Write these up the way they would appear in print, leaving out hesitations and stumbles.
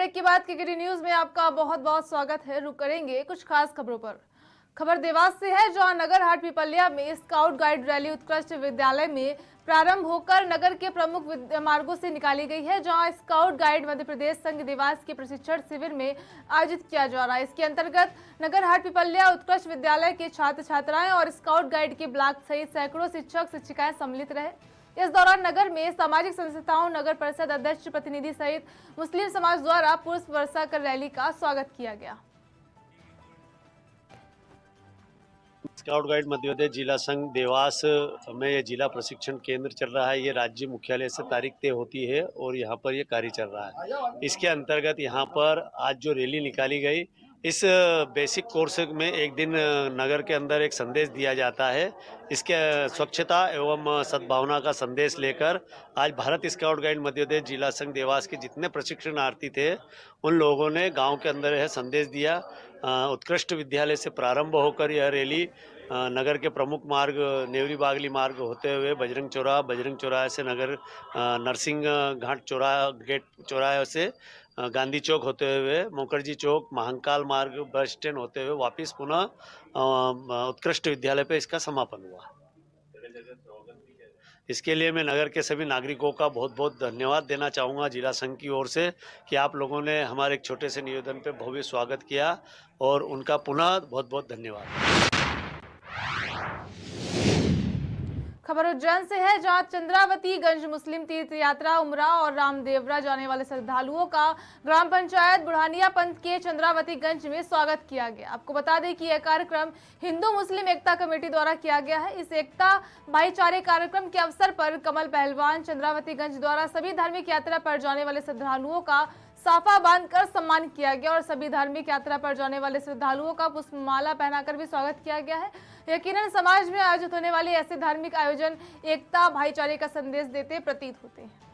Break के बाद KKD news में आपका बहुत बहुत स्वागत है। रुक करेंगे कुछ खास खबरों पर। खबर देवास से है, जहां नगर हाट पिपलिया में स्काउट गाइड रैली उत्कृष्ट विद्यालय में प्रारंभ होकर नगर के प्रमुख मार्गों से निकाली गई है, जहां स्काउट गाइड मध्य प्रदेश संघ देवास के प्रशिक्षण शिविर में आयोजित किया जा रहा है। इसके अंतर्गत नगर हाट पिपलिया उत्कृष्ट विद्यालय के छात्र छात्राएं और स्काउट गाइड के ब्लॉक सहित सैकड़ों शिक्षक शिक्षिकाएं सम्मिलित रहे। इस दौरान नगर में सामाजिक संस्थाओं, नगर परिषद अध्यक्ष प्रतिनिधि सहित मुस्लिम समाज द्वारा पुष्प वर्षा कर रैली का स्वागत किया गया। स्काउट गाइड मध्य प्रदेश जिला संघ देवास में ये जिला प्रशिक्षण केंद्र चल रहा है। ये राज्य मुख्यालय से तारीख तय होती है और यहाँ पर ये कार्य चल रहा है। इसके अंतर्गत यहाँ पर आज जो रैली निकाली गई, इस बेसिक कोर्स में एक दिन नगर के अंदर एक संदेश दिया जाता है। इसके स्वच्छता एवं सद्भावना का संदेश लेकर आज भारत स्काउट गाइड मध्य प्रदेश जिला संघ देवास के जितने प्रशिक्षणार्थी थे, उन लोगों ने गांव के अंदर यह संदेश दिया। उत्कृष्ट विद्यालय से प्रारंभ होकर यह रैली नगर के प्रमुख मार्ग नेवरी बागली मार्ग होते हुए बजरंग चौराहे से नगर नरसिंह घाट गेट चौराहे से गांधी चौक होते हुए मुखर्जी चौक महाकाल मार्ग बस स्टैंड होते हुए वापस पुनः उत्कृष्ट विद्यालय पे इसका समापन हुआ। इसके लिए मैं नगर के सभी नागरिकों का बहुत बहुत धन्यवाद देना चाहूँगा जिला संघ की ओर से कि आप लोगों ने हमारे एक छोटे से निवेदन पे भव्य स्वागत किया और उनका पुनः बहुत बहुत धन्यवाद। खबर उज्जैन से है, जहां चंद्रावती गंज मुस्लिम तीर्थ यात्रा उमरा और रामदेवरा जाने वाले श्रद्धालुओं का ग्राम पंचायत बुढ़ानिया पंथ के चंद्रावती गंज में स्वागत किया गया। आपको बता दें कि यह कार्यक्रम हिंदू मुस्लिम एकता कमेटी द्वारा किया गया है। इस एकता भाईचारे कार्यक्रम के अवसर पर कमल पहलवान चंद्रावती गंज द्वारा सभी धार्मिक यात्रा पर जाने वाले श्रद्धालुओं का साफा बांधकर सम्मान किया गया और सभी धार्मिक यात्रा पर जाने वाले श्रद्धालुओं का पुष्पमाला पहनाकर भी स्वागत किया गया है। यकीनन समाज में आयोजित होने वाले ऐसे धार्मिक आयोजन एकता भाईचारे का संदेश देते प्रतीत होते हैं।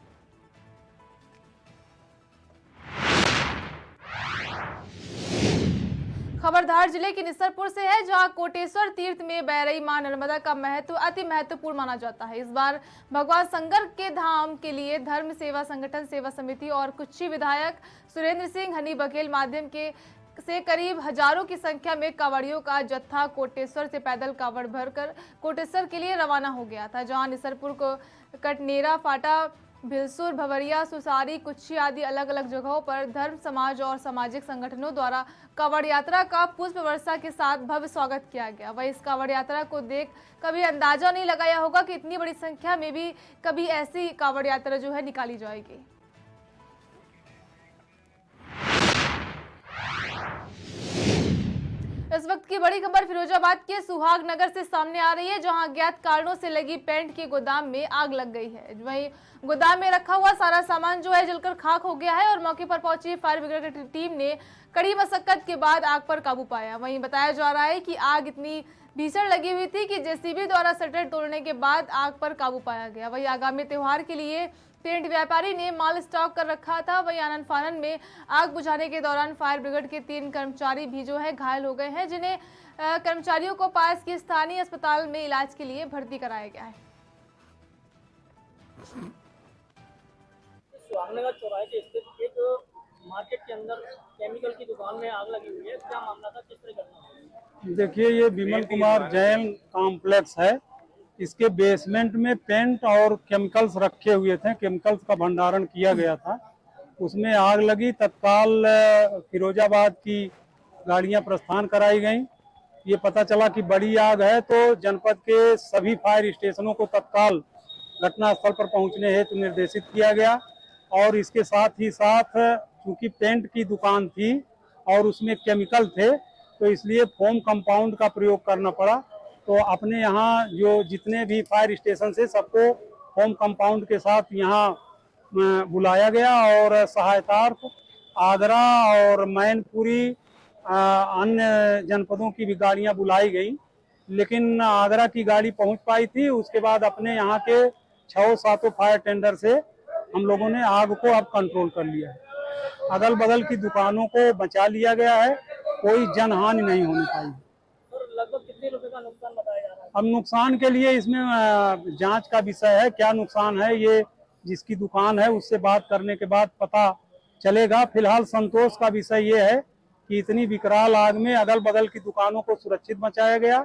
खबर धार जिले के निसरपुर से है, जहां कोटेश्वर तीर्थ में बैरई मां नर्मदा का महत्व अति महत्वपूर्ण माना जाता है। इस बार भगवान शंकर के धाम के लिए धर्म सेवा संगठन सेवा समिति और कुच्ची विधायक सुरेंद्र सिंह हनी बघेल माध्यम से करीब हजारों की संख्या में कांवड़ियों का जत्था कोटेश्वर से पैदल कांवड़ भरकर कोटेश्वर के लिए रवाना हो गया था, जहां निसरपुर को कटनेरा, फाटा, भिलसुर, भवरिया, सुसारी, कुच्ची आदि अलग अलग जगहों पर धर्म समाज और सामाजिक संगठनों द्वारा कांवड़ यात्रा का पुष्प वर्षा के साथ भव्य स्वागत किया गया। वह इस कांवड़ यात्रा को देख कभी अंदाजा नहीं लगाया होगा कि इतनी बड़ी संख्या में भी कभी ऐसी कांवड़ यात्रा जो है निकाली जाएगी। इस वक्त की बड़ी खबर फिरोजाबाद के सुहाग नगर से सामने आ रही है, जहां अज्ञात कारणों से लगी पेंट के गोदाम में आग लग गई है। वहीं गोदाम में रखा हुआ सारा सामान जो है जलकर खाक हो गया है और मौके पर पहुंची फायर ब्रिगेड की टीम ने कड़ी मशक्कत के बाद आग पर काबू पाया। वहीं बताया जा रहा है कि आग इतनी भीषण लगी हुई थी कि जेसीबी द्वारा शटर तोड़ने के बाद आग पर काबू पाया गया। वहीं आगामी त्योहार के लिए टेंट व्यापारी ने माल स्टॉक कर रखा था। वहीं आनन फानन में आग बुझाने के दौरान फायर ब्रिगेड के 3 कर्मचारी भी जो है घायल हो गए हैं, जिन्हें कर्मचारियों को पास के स्थानीय अस्पताल में इलाज के लिए भर्ती कराया गया है। सुहागनगर चौराहे से स्थित एक मार्केट के अंदर केमिकल की दुकान में आग लगी हुई है, क्या मामला था, किस तरह करना? देखिए, ये विमल कुमार जैन कॉम्प्लेक्स है। इसके बेसमेंट में पेंट और केमिकल्स रखे हुए थे, केमिकल्स का भंडारण किया गया था। उसमें आग लगी। तत्काल फिरोजाबाद की गाड़ियां प्रस्थान कराई गईं। ये पता चला कि बड़ी आग है तो जनपद के सभी फायर स्टेशनों को तत्काल घटनास्थल पर पहुंचने हेतु निर्देशित किया गया और इसके साथ ही साथ चूंकि पेंट की दुकान थी और उसमें केमिकल थे तो इसलिए फोम कंपाउंड का प्रयोग करना पड़ा। तो अपने यहाँ जो जितने भी फायर स्टेशन से सबको फोम कंपाउंड के साथ यहाँ बुलाया गया और सहायतार्थ आगरा और मैनपुरी अन्य जनपदों की भी गाड़ियाँ बुलाई गई, लेकिन आगरा की गाड़ी पहुँच पाई थी। उसके बाद अपने यहाँ के 6-7 फायर टेंडर से हम लोगों ने आग को अब कंट्रोल कर लिया है। अगल बगल की दुकानों को बचा लिया गया है, कोई जनहानि नहीं होनी पाई। लगभग कितने रुपए का नुकसान बताया जा रहा है? अब नुकसान के लिए इसमें जांच का विषय है, क्या नुकसान है ये जिसकी दुकान है उससे बात करने के बाद पता चलेगा। फिलहाल संतोष का विषय ये है कि इतनी विकराल आग में अगल बगल की दुकानों को सुरक्षित बचाया गया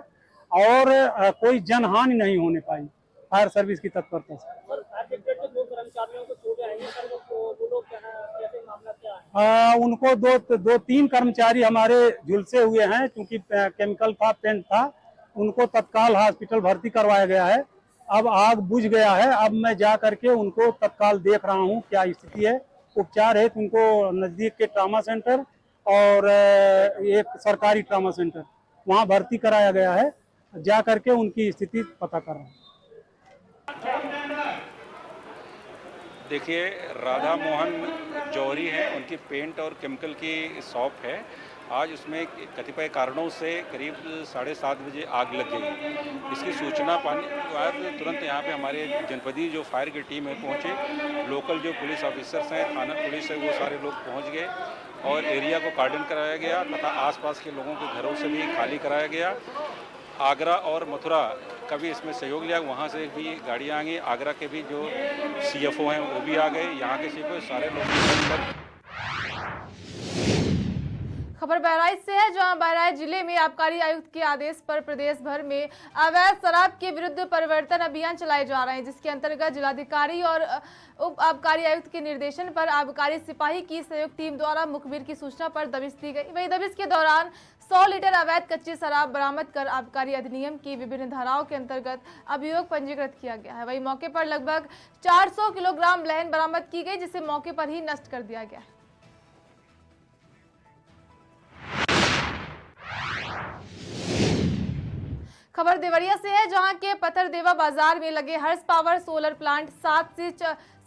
और कोई जनहानि नहीं होने पाई फायर सर्विस की तत्परता से। सर फायर ब्रिगेड के 2 कर्मचारियों को चोटें आई हैं सर, वो लोग क्या है, कैसे मामला क्या है? उनको दो तीन कर्मचारी हमारे झुलसे हुए हैं, क्योंकि केमिकल था, पेंट था, उनको तत्काल हॉस्पिटल भर्ती करवाया गया है। अब आग बुझ गया है, अब मैं जा करके उनको तत्काल देख रहा हूँ क्या स्थिति है। उपचार है उनको नजदीक के ट्रामा सेंटर और एक सरकारी ट्रामा सेंटर वहाँ भर्ती कराया गया है। जा करके उनकी स्थिति पता कर रहा हूँ। देखिए, राधा मोहन जौहरी हैं, उनकी पेंट और केमिकल की शॉप है। आज उसमें कतिपय कारणों से करीब 7:30 बजे आग लग गई। इसकी सूचना पाने के बाद तुरंत यहाँ पे हमारे जनपदी जो फायर की टीम है पहुँचे। लोकल जो पुलिस ऑफिसर्स हैं, थाना पुलिस है, वो सारे लोग पहुँच गए और एरिया को कार्डन कराया गया तथा आसपास के लोगों के घरों से भी खाली कराया गया। आगरा और मथुरा का भी इसमें सहयोग लिया, वहाँ से भी गाड़ियाँ आ गई। आगरा के भी जो CFO हैं वो भी आ गए, यहाँ के CFO सारे लोग। खबर बहराइच से है, जहां बहराइच जिले में आबकारी आयुक्त के आदेश पर प्रदेश भर में अवैध शराब के विरुद्ध परिवर्तन अभियान चलाए जा रहे हैं, जिसके अंतर्गत जिलाधिकारी और उप आबकारी आयुक्त के निर्देशन पर आबकारी सिपाही की संयुक्त टीम द्वारा मुखबिर की सूचना पर दबिश दी गई। वही दबिश के दौरान 100 लीटर अवैध कच्ची शराब बरामद कर आबकारी अधिनियम की विभिन्न धाराओं के अंतर्गत अभियोग पंजीकृत किया गया है। वही मौके पर लगभग 400 किलोग्राम लहन बरामद की गई, जिसे मौके पर ही नष्ट कर दिया गया। खबर देवरिया से है, जहां के पथरदेवा बाजार में लगे हर्ष पावर सोलर प्लांट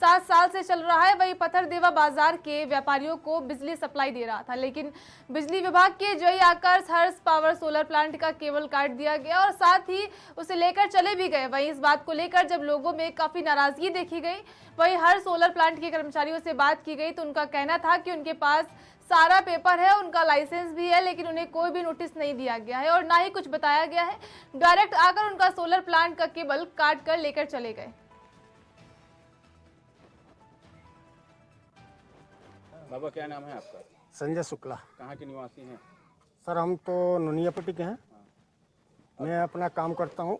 7 साल से चल रहा है। वही पथरदेवा बाजार के व्यापारियों को बिजली सप्लाई दे रहा था, लेकिन बिजली विभाग के जई आकर हर्ष पावर सोलर प्लांट का केबल काट दिया गया और साथ ही उसे लेकर चले भी गए। वहीं इस बात को लेकर जब लोगों में काफी नाराजगी देखी गई, वहीं हर सोलर प्लांट के कर्मचारियों से बात की गई तो उनका कहना था कि उनके पास सारा पेपर है, उनका लाइसेंस भी है, लेकिन उन्हें कोई भी नोटिस नहीं दिया गया है और ना ही कुछ बताया गया है। डायरेक्ट आकर उनका सोलर प्लांट का केबल काट कर लेकर चले गए। बाबा, क्या नाम है आपका? संजय शुक्ला। कहाँ के निवासी हैं? सर हम तो नुनियापट्टी के हैं। मैं अपना काम करता हूँ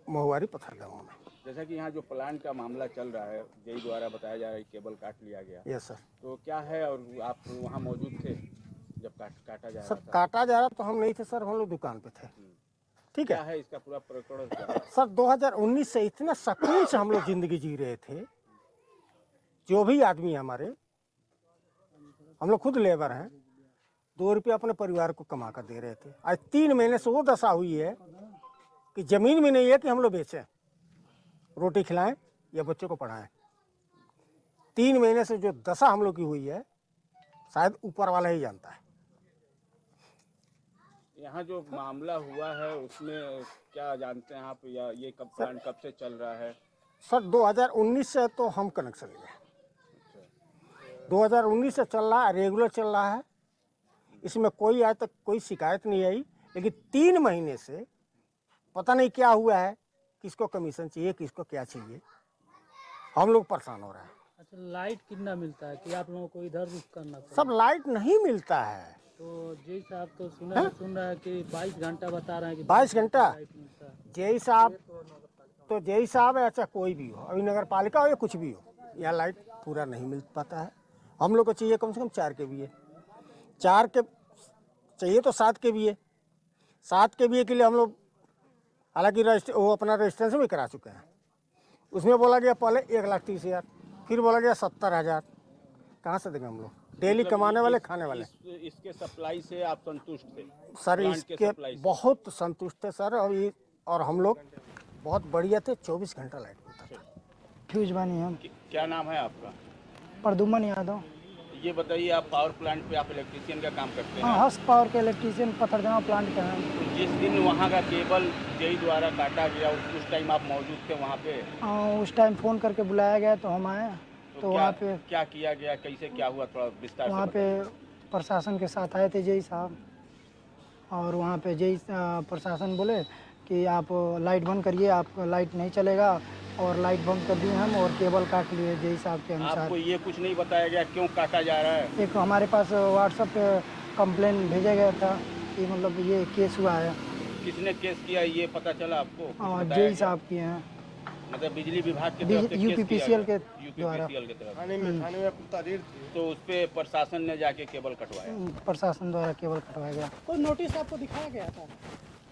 महुआरी पथरगांव में। जैसा कि यहाँ जो प्लांट का मामला चल रहा है, जेई द्वारा बताया जा रहा है केबल काट लिया गया। Yes sir. तो क्या है, और आप वहाँ मौजूद थे जब काटा जा रहा सर था? काटा जा रहा तो हम नहीं थे सर, हम लोग दुकान पे थे। ठीक क्या है है इसका पूरा प्रकरण क्या है? सर 2019 से इतना सकून से हम लोग जिंदगी जी रहे थे। जो भी आदमी हमारे, हम लोग खुद लेबर हैं, 2 रुपये अपने परिवार को कमा कर दे रहे थे। आज 3 महीने से वो दशा हुई है कि जमीन भी नहीं है कि हम लोग बेचें, रोटी खिलाएं या बच्चों को पढ़ाएं। 3 महीने से जो दशा हम लोग की हुई है, शायद ऊपर वाला ही जानता है। यहाँ जो मामला हुआ है उसमें क्या जानते हैं आप, या ये प्लांट कब से चल रहा है? सर 2019 से तो हम कनेक्शन लिए। 2019 से चल रहा है, रेगुलर चल रहा है। इसमें कोई आज तक कोई शिकायत नहीं आई, लेकिन 3 महीने से पता नहीं क्या हुआ है, किसको कमीशन चाहिए, किसको क्या चाहिए, हम लोग परेशान हो रहे हैं। अच्छा, लाइट कितना मिलता है कि आप लोगों को इधर रुक करना पड़ता है? सब लाइट नहीं मिलता है। तो जय साहब तो सुन रहा है कि 22 घंटा बता रहे हैं कि 22 घंटा लाइट मिलता है। जय साहब तो जय साहब है, अच्छा कोई भी हो, अभी नगर पालिका हो या कुछ भी हो, यहाँ लाइट पूरा नहीं मिल पाता है। हम लोग को चाहिए कम से कम 4 kVA, 4 के चाहिए तो 7 kVA। 7 kVA के लिए हम लोग हालांकि वो अपना रजिस्ट्रेशन भी करा चुके हैं। उसमें बोला गया पहले 1,30,000, फिर बोला गया 70,000। कहाँ से देंगे हम लोग, डेली कमाने वाले, खाने वाले। इसके सप्लाई से आप संतुष्ट थे? सर प्लांट के इसके सप्लाई से? बहुत संतुष्ट थे सर। और हम लोग बहुत बढ़िया थे, 24 घंटा लाइट मिलता था। फ्यूज बनी हम। क्या नाम है आपका? प्रदुमन यादव। ये बताइए, आप पावर प्लांट पे आप इलेक्ट्रिशियन का काम करते हैं? हाँ, हर्ष पावर के इलेक्ट्रीशियन पथरगांव प्लांट के हैं। तो जिस दिन वहाँ का केबल जेई द्वारा काटा गया, उस टाइम आप मौजूद थे वहाँ पे? उस टाइम फ़ोन करके बुलाया गया तो हम आए। तो वहाँ पे क्या किया गया, कैसे क्या हुआ, थोड़ा विस्तार से वहाँ पे प्रशासन के साथ आए थे जेई साहब, और वहाँ पे जेई प्रशासन बोले कि आप लाइट बंद करिए, आपका लाइट नहीं चलेगा, और लाइट बंद कर दिए हम और केबल काट लिए जेई साहब के अनुसार। आपको ये कुछ नहीं बताया गया क्यों काटा जा रहा है? एक हमारे पास व्हाट्सएप पे कंप्लेन भेजा गया था कि मतलब ये केस हुआ है। किसने केस किया ये पता चला आपको? कुछ बताया जेई गया? साहब किए हैं, मतलब बिजली विभाग की तरफ से केस किया यूपीपीसीएल गया? के द्वारा। यूपीपीसीएल की तरफ। थाने में आपको तारीर थी तो उस पे प्रशासन ने जाके केबल कटवाया। प्रशासन द्वारा केबल कटवाया गया। कोई नोटिस आपको दिखाया गया था?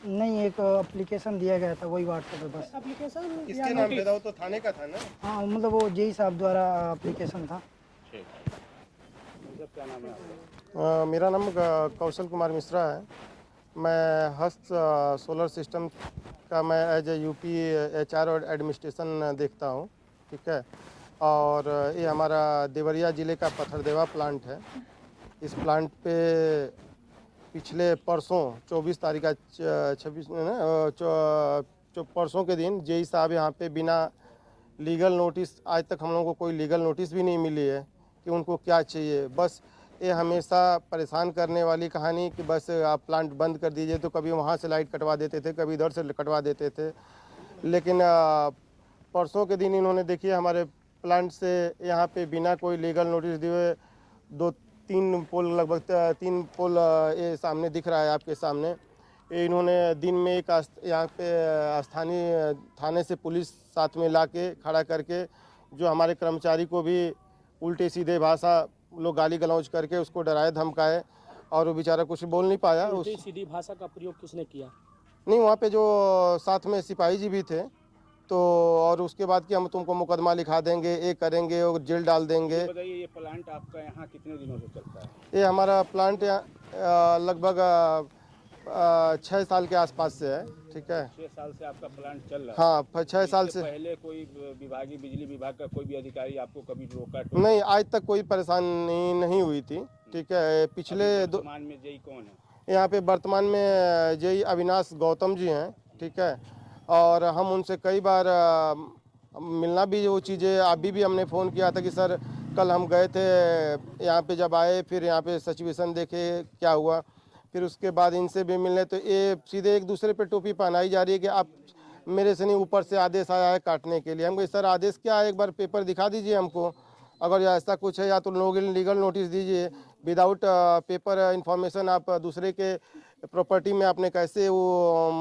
नहीं, एक एप्लीकेशन दिया गया था, वही व्हाट्सएप पे बस। एप्लीकेशन किसके नाम पे था? वो तो थाने का था ना। हाँ, मतलब वो जेई साहब द्वारा एप्लीकेशन था। ठीक है। क्या नाम है आपका? मेरा नाम कौशल कुमार मिश्रा है। मैं हस्त सोलर सिस्टम का मैं एज ए यूपी HR और एडमिनिस्ट्रेशन देखता हूँ, ठीक है। और ये हमारा देवरिया ज़िले का पत्थरदेवा प्लांट है। इस प्लांट पे पिछले परसों 24 तारीख का 26 परसों के दिन जेई साहब यहाँ पे बिना लीगल नोटिस, आज तक हम लोगों को कोई लीगल नोटिस भी नहीं मिली है कि उनको क्या चाहिए। बस ये हमेशा परेशान करने वाली कहानी कि बस आप प्लांट बंद कर दीजिए, तो कभी वहाँ से लाइट कटवा देते थे, कभी इधर से कटवा देते थे। लेकिन परसों के दिन इन्होंने देखिए हमारे प्लांट से यहाँ पे बिना कोई लीगल नोटिस दिए 2-3 पोल, लगभग 3 पोल ये सामने दिख रहा है आपके सामने, ये इन्होंने दिन में एक यहाँ पे स्थानीय थाने से पुलिस साथ में ला के खड़ा करके जो हमारे कर्मचारी को भी उल्टे सीधे भाषा लोग गाली गलौज करके उसको डराए धमकाए और वो बेचारा कुछ बोल नहीं पाया। उल्टी सीधी भाषा का प्रयोग किसने किया? नहीं, वहाँ पे जो साथ में सिपाही जी भी थे, तो और उसके बाद कि हम तुमको मुकदमा लिखा देंगे, ये करेंगे और जेल डाल देंगे। बताइए ये प्लांट आपका यहाँ कितने दिनों से चलता है? ये हमारा प्लांट लगभग 6 साल के आसपास से है, ठीक है। 6 साल से आपका प्लांट चल रहा है? हाँ, 6 साल से। पहले कोई विभागीय बिजली विभाग का कोई भी अधिकारी आपको कभी रोका? नहीं, आज तक कोई परेशानी नहीं हुई थी, ठीक है। पिछले वर्तमान में जेई कौन है यहाँ पे? वर्तमान में जेई अविनाश गौतम जी हैं, ठीक है। और हम उनसे कई बार मिलना भी वो चीज़ें, अभी भी हमने फ़ोन किया था कि सर कल हम गए थे यहाँ पे, जब आए फिर यहाँ पे सिचुएशन देखे क्या हुआ, फिर उसके बाद इनसे भी मिलने, तो ये सीधे एक दूसरे पे टोपी पहनाई जा रही है कि आप मेरे से नहीं, ऊपर से आदेश आया है काटने के लिए। हम कहे सर आदेश क्या है, एक बार पेपर दिखा दीजिए हमको, अगर ऐसा कुछ है या तो लोग लीगल नोटिस दीजिए। विदाउट पेपर इन्फॉर्मेशन आप दूसरे के प्रॉपर्टी में आपने कैसे वो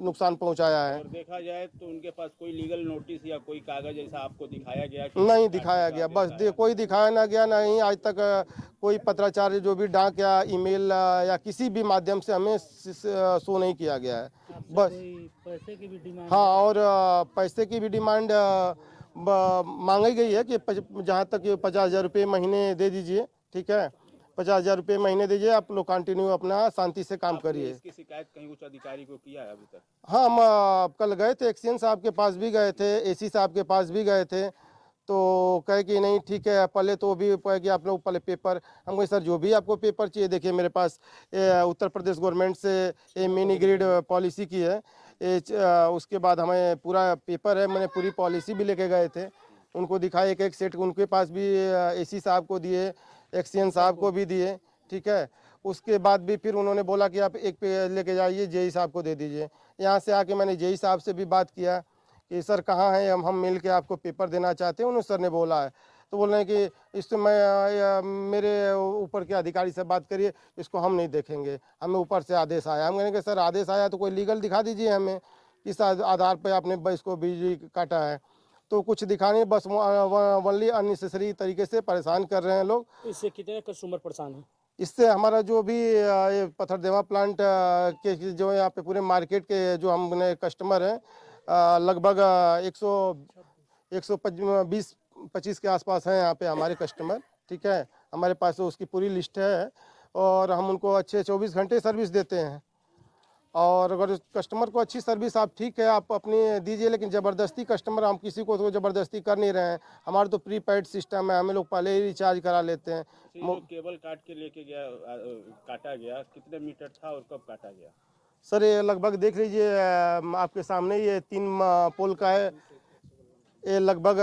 नुकसान पहुंचाया है। और देखा जाए तो उनके पास कोई लीगल नोटिस या कोई कागज ऐसा आपको दिखाया गया? नहीं दिखाया गया, बस कोई दिखाया ना गया, नहीं आज तक कोई पत्राचार जो भी डाक या ईमेल या किसी भी माध्यम से हमें शो नहीं किया गया है। बस पैसे की भी डिमांड? हाँ, और पैसे की भी डिमांड मांगी गई है कि जहाँ तक 50,000 रुपये महीने दे दीजिए, ठीक है। 50,000 रुपये महीने दीजिए, आप लोग कंटिन्यू अपना शांति से काम करिए। इसकी शिकायत कहीं उच्च अधिकारी को किया है अभी तक? हाँ, हम कल गए थे, एक्सीएन साहब के पास भी गए थे, AC साहब के पास भी गए थे, तो कहे कि नहीं ठीक है, पहले तो भी कहे कि आप लोग पहले पेपर, हम कहे सर जो भी आपको पेपर चाहिए, देखिए मेरे पास उत्तर प्रदेश गवर्नमेंट से मिनी ग्रिड पॉलिसी की है, उसके बाद हमें पूरा पेपर है, मैंने पूरी पॉलिसी भी लेके गए थे, उनको दिखाए एक सेट, उनके पास भी AC साहब को दिए, एक्सीएन साहब को भी दिए, ठीक है। उसके बाद भी फिर उन्होंने बोला कि आप एक पे लेके जाइए, जेई साहब को दे दीजिए। यहाँ से आके मैंने जेई साहब से भी बात किया कि सर कहाँ है, हम मिल के आपको पेपर देना चाहते हैं। उन्होंने सर ने बोला है, तो बोल रहे हैं कि इस मैं मेरे ऊपर के अधिकारी से बात करिए, इसको हम नहीं देखेंगे, हमें ऊपर से आदेश आया। हम कहेंगे सर आदेश आया तो कोई लीगल दिखा दीजिए हमें, किस आधार पर आपने इसको बिजली काटा है, तो कुछ दिखाने, बस वनली अननेसेसरी तरीके से परेशान कर रहे हैं लोग। इससे कितने कस्टमर परेशान हैं? इससे हमारा जो भी ये पत्थरदेवा प्लांट के जो यहाँ पे पूरे मार्केट के जो हमने कस्टमर हैं, लगभग 120-25 के आसपास हैं यहाँ पे हमारे कस्टमर, ठीक है। हमारे पास उसकी पूरी लिस्ट है और हम उनको अच्छे 24 घंटे सर्विस देते हैं। और अगर कस्टमर को अच्छी सर्विस आप ठीक है आप अपनी दीजिए, लेकिन ज़बरदस्ती कस्टमर, हम किसी को तो ज़बरदस्ती कर नहीं रहे हैं। हमारा तो प्रीपेड सिस्टम है, हमें लोग पहले ही रिचार्ज करा लेते हैं। जो केबल काट के लेके गया, काटा गया, कितने मीटर था और कब काटा गया? सर ये लगभग देख लीजिए, आपके सामने ये 3 पोल का है, ये लगभग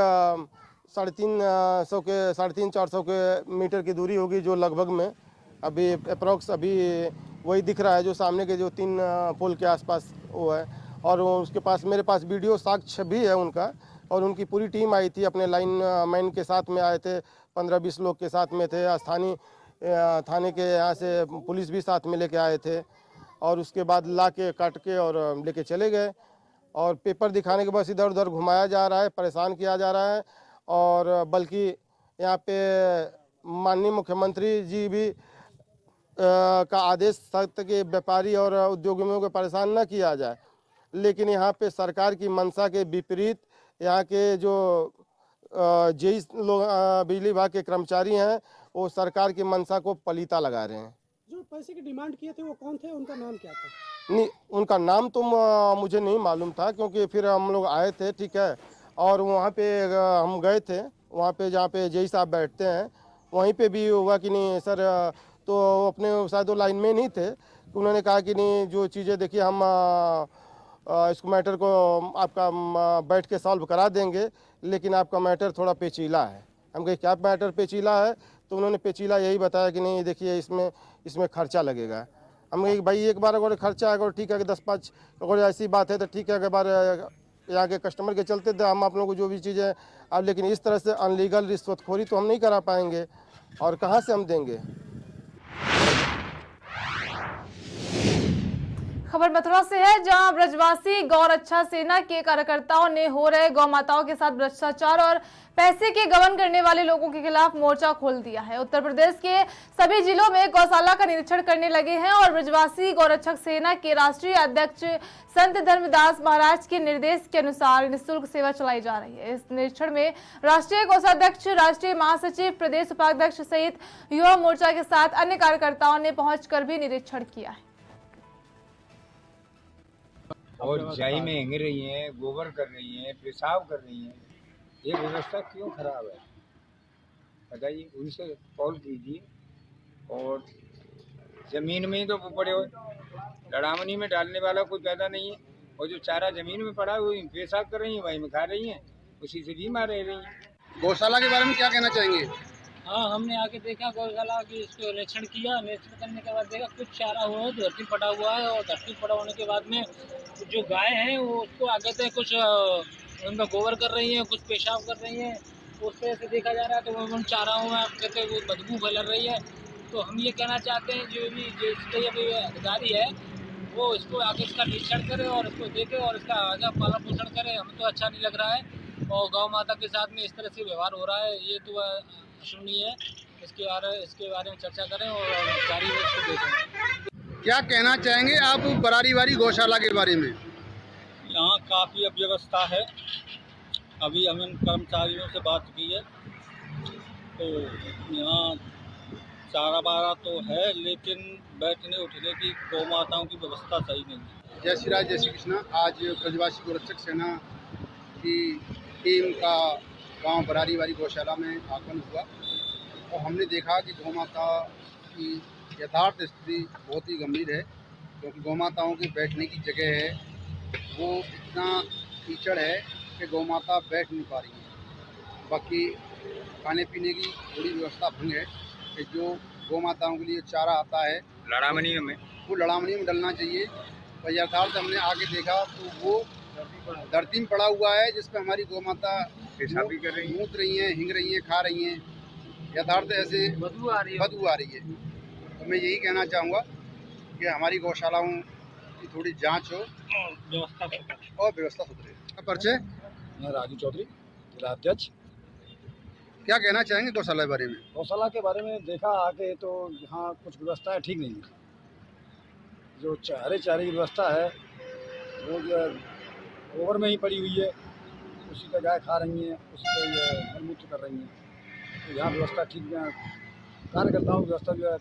350-400 के मीटर की दूरी होगी, जो लगभग में अभी अप्रॉक्स अभी वही दिख रहा है, जो सामने के जो 3 पोल के आसपास वो है। और उसके पास मेरे पास वीडियो साक्ष्य भी है उनका, और उनकी पूरी टीम आई थी, अपने लाइन मैन के साथ में आए थे, 15-20 लोग के साथ में थे, स्थानीय थाने के यहाँ से पुलिस भी साथ में लेके आए थे, और उसके बाद ला के काट के और लेके चले गए। और पेपर दिखाने के बस इधर उधर घुमाया जा रहा है, परेशान किया जा रहा है, और बल्कि यहाँ पे माननीय मुख्यमंत्री जी भी का आदेश था कि व्यापारी और उद्योगियों को परेशान न किया जाए, लेकिन यहाँ पे सरकार की मंशा के विपरीत यहाँ के जो जेई लोग बिजली विभाग के कर्मचारी हैं वो सरकार की मंशा को पलीता लगा रहे हैं। जो पैसे की डिमांड किए थे वो कौन थे, उनका नाम क्या था? नहीं, उनका नाम तो मुझे नहीं मालूम था, क्योंकि फिर हम लोग आए थे, ठीक है, और वहाँ पे हम गए थे, वहाँ पे जहाँ पे जेई साहब बैठते हैं वहीं पे भी हुआ कि नहीं सर, तो अपने शायद वो लाइन में नहीं थे, तो उन्होंने कहा कि नहीं जो चीज़ें देखिए हम इस मैटर को आपका बैठ के सॉल्व करा देंगे, लेकिन आपका मैटर थोड़ा पेचीला है। हम कहे क्या मैटर पेचीला है, तो उन्होंने पेचीला यही बताया कि नहीं देखिए इसमें खर्चा लगेगा। हम कहे भाई एक बार अगर खर्चा अगर ठीक है कि 10-5 अगर ऐसी बात है तो ठीक है, अगर बार यहाँ के कस्टमर के चलते थे हम आप लोगों को जो भी चीज़ें अब, लेकिन इस तरह से अनलीगल रिश्वतखोरी तो हम नहीं करा पाएंगे, और कहाँ से हम देंगे। खबर मथुरा से है, जहां ब्रजवासी गौरक्षा सेना के कार्यकर्ताओं ने हो रहे गौ माताओं के साथ भ्रष्टाचार और पैसे के गबन करने वाले लोगों के खिलाफ मोर्चा खोल दिया है। उत्तर प्रदेश के सभी जिलों में गौशाला का निरीक्षण करने लगे हैं और ब्रजवासी गौरक्षक सेना के राष्ट्रीय अध्यक्ष संत धर्मदास महाराज के निर्देश के अनुसार निःशुल्क सेवा चलाई जा रही है। इस निरीक्षण में राष्ट्रीय कोषाध्यक्ष, राष्ट्रीय महासचिव, प्रदेश उपाध्यक्ष सहित युवा मोर्चा के साथ अन्य कार्यकर्ताओं ने पहुंचकर भी निरीक्षण किया है। और जाई में हिंग रही हैं, गोबर कर रही हैं, पेशाब कर रही हैं, ये व्यवस्था क्यों खराब है बताइए, उनसे कॉल कीजिए। और ज़मीन में ही तो पड़े हुए, लड़ावनी में डालने वाला कोई पैदा नहीं है, और जो चारा ज़मीन में पड़ा हुआ पेशाब कर रही हैं, वहीं में खा रही हैं, उसी से बीमार रह रही हैं। गौशाला के बारे में क्या कहना चाहेंगे? हाँ, हमने आके देखा गौशाला की, इसको निरीक्षण किया। निरीक्षण करने के बाद देखा कुछ चारा हुआ है, धरती पड़ा हुआ है, और धरती पड़ा होने के बाद में जो गाय हैं वो उसको आगे से कुछ उनमें गोबर कर रही हैं, कुछ पेशाब कर रही हैं, उस तरह से देखा जा रहा है। तो उन चाराओं में कहते वो बदबू फैल रही है। तो हम ये कहना चाहते हैं जो भी जिसके अधिकारी है वो इसको आगे इसका निरीक्षण करे और इसको देखे और इसका आगे पालन पोषण करे। हमें तो अच्छा नहीं लग रहा है, और गौ माता के साथ में इस तरह से व्यवहार हो रहा है, ये तो अशोभनीय है। इसके बारे में चर्चा करें और अधिकारी इसको देखें। क्या कहना चाहेंगे आप बरारीवारी गौशाला के बारे में? यहाँ काफ़ी अव्यवस्था है। अभी हमने कर्मचारियों से बात की है, तो यहाँ चारा बारा तो है, लेकिन बैठने उठने की गौ माताओं की व्यवस्था सही नहीं है। जय श्री राज, जय श्री कृष्णा। आज ब्रजवासी गौरक्षक सेना की टीम का गांव बरारीवारी गौशाला में आगमन हुआ, और हमने देखा कि गौ माता की यथार्थ स्थिति बहुत ही गंभीर है, क्योंकि गौ माताओं की बैठने की जगह है वो इतना कीचड़ है कि गौ माता बैठ नहीं पा रही है। बाकी खाने पीने की थोड़ी व्यवस्था भंग है कि जो गौ माताओं के लिए चारा आता है लड़ावनी में, वो लड़ावनी में डलना चाहिए। और यथार्थ हमने आगे देखा तो वो धरती में पड़ा हुआ है, जिस पर हमारी गौ माता पेशाब भी कर रही हैं, मूत रही हैं, हिंग रही हैं, खा रही हैं। यथार्थ ऐसे बदबू आ रही है। तो मैं यही कहना चाहूँगा कि हमारी गौशालाओं की थोड़ी जांच हो और व्यवस्था सुधरे। परिचय? मैं राजू चौधरी, जिला अध्यक्ष। क्या कहना चाहेंगे गौशाला के बारे में? गौशाला के बारे में देखा आके तो यहाँ कुछ व्यवस्थाएं ठीक नहीं है। जो हरे चारे की व्यवस्था है वो जो गोबर में ही पड़ी हुई है, उसी का गाय खा रही हैं, उसी का मलमूत्र कर रही हैं। तो यहाँ व्यवस्था ठीक है, कार्यकर्ताओं की व्यवस्था जो है